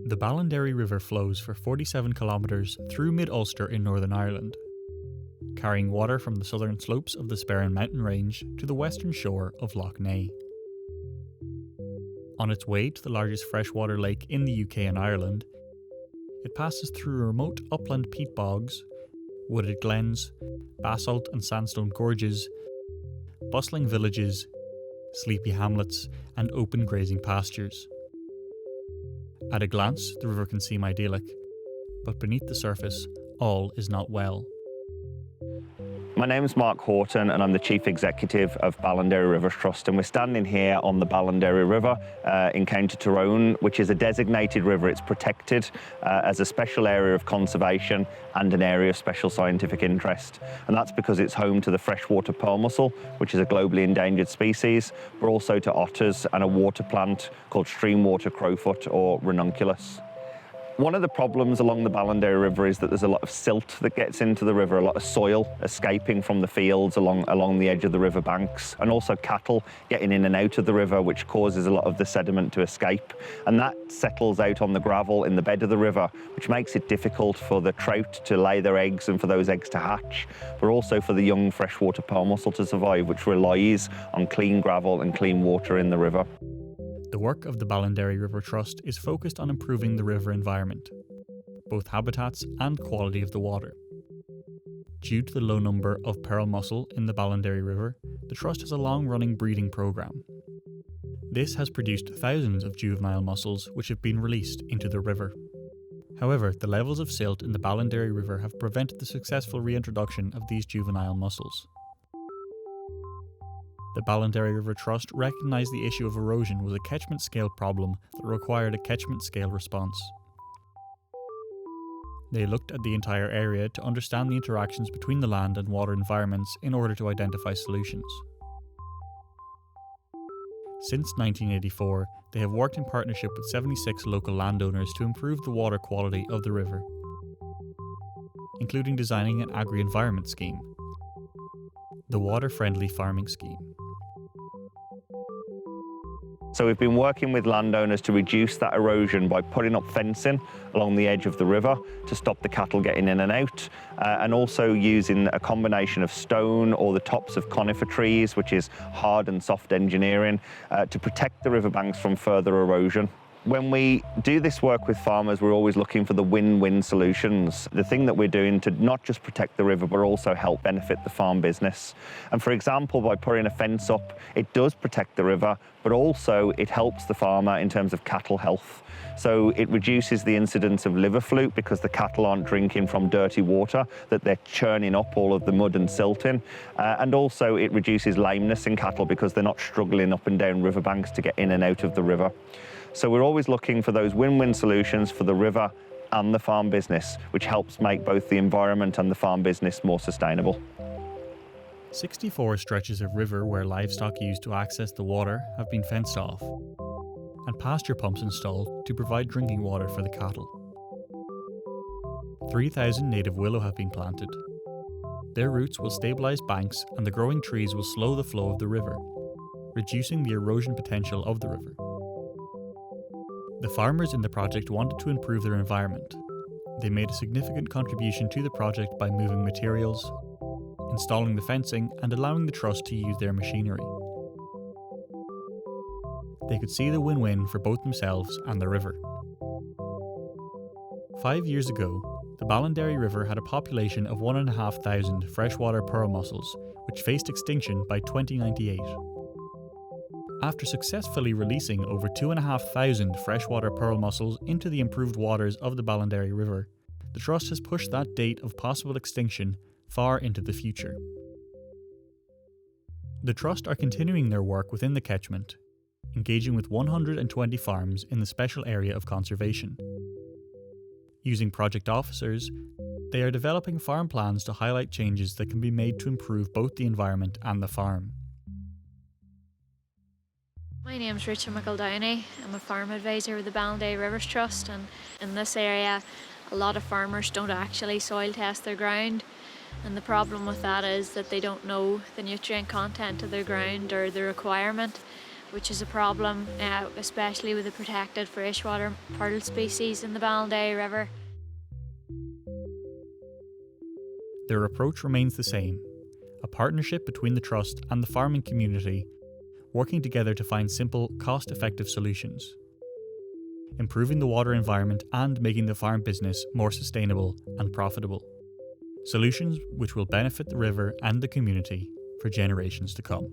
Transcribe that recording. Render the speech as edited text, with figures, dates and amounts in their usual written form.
The Balinderry River flows for 47 kilometres through mid-Ulster in Northern Ireland, carrying water from the southern slopes of the Sperrin mountain range to the western shore of Lough Neagh. On its way to the largest freshwater lake in the UK and Ireland, it passes through remote upland peat bogs, wooded glens, basalt and sandstone gorges, bustling villages, sleepy hamlets, and open grazing pastures. At a glance, the river can seem idyllic, but beneath the surface, all is not well. My name's Mark Horton and I'm the Chief Executive of Balinderry Rivers Trust, and we're standing here on the Balinderry River in County Tyrone, which is a designated river. It's protected as a special area of conservation and an area of special scientific interest. And that's because it's home to the freshwater pearl mussel, which is a globally endangered species, but also to otters and a water plant called stream water crowfoot or ranunculus. One of the problems along the Balinderry River is that there's a lot of silt that gets into the river, a lot of soil escaping from the fields along the edge of the river banks, and also cattle getting in and out of the river, which causes a lot of the sediment to escape. And that settles out on the gravel in the bed of the river, which makes it difficult for the trout to lay their eggs and for those eggs to hatch, but also for the young freshwater pearl mussel to survive, which relies on clean gravel and clean water in the river. The work of the Balinderry River Trust is focused on improving the river environment, both habitats and quality of the water. Due to the low number of pearl mussel in the Balinderry River, the Trust has a long-running breeding programme. This has produced thousands of juvenile mussels which have been released into the river. However, the levels of silt in the Balinderry River have prevented the successful reintroduction of these juvenile mussels. The Balinderry River Trust recognised the issue of erosion was a catchment scale problem that required a catchment scale response. They looked at the entire area to understand the interactions between the land and water environments in order to identify solutions. Since 1984, they have worked in partnership with 76 local landowners to improve the water quality of the river, including designing an agri-environment scheme, the Water-Friendly Farming Scheme. So we've been working with landowners to reduce that erosion by putting up fencing along the edge of the river to stop the cattle getting in and out, and also using a combination of stone or the tops of conifer trees, which is hard and soft engineering, to protect the riverbanks from further erosion. When we do this work with farmers, we're always looking for the win-win solutions. The thing that we're doing to not just protect the river, but also help benefit the farm business. And for example, by putting a fence up, it does protect the river, but also it helps the farmer in terms of cattle health. So it reduces the incidence of liver fluke because the cattle aren't drinking from dirty water, that they're churning up all of the mud and silt in. And also it reduces lameness in cattle because they're not struggling up and down riverbanks to get in and out of the river. So we're always looking for those win-win solutions for the river and the farm business, which helps make both the environment and the farm business more sustainable. 64 stretches of river where livestock used to access the water have been fenced off, and pasture pumps installed to provide drinking water for the cattle. 3,000 native willow have been planted. Their roots will stabilise banks and the growing trees will slow the flow of the river, reducing the erosion potential of the river. The farmers in the project wanted to improve their environment. They made a significant contribution to the project by moving materials, installing the fencing, and allowing the trust to use their machinery. They could see the win-win for both themselves and the river. 5 years ago, the Balinderry River had a population of 1,500 freshwater pearl mussels, which faced extinction by 2098. After successfully releasing over 2,500 freshwater pearl mussels into the improved waters of the Balinderry River, the Trust has pushed that date of possible extinction far into the future. The Trust are continuing their work within the catchment, engaging with 120 farms in the special area of conservation. Using project officers, they are developing farm plans to highlight changes that can be made to improve both the environment and the farm. My name's Rachel McEldowney. I'm a farm advisor with the Balinderry Rivers Trust, and in this area a lot of farmers don't actually soil test their ground, And the problem with that is that they don't know the nutrient content of their ground or the requirement, which is a problem, especially with the protected freshwater pearl species in the Balinderry River. Their approach remains the same, a partnership between the Trust and the farming community, working together to find simple, cost-effective solutions, improving the water environment and making the farm business more sustainable and profitable. Solutions which will benefit the river and the community for generations to come.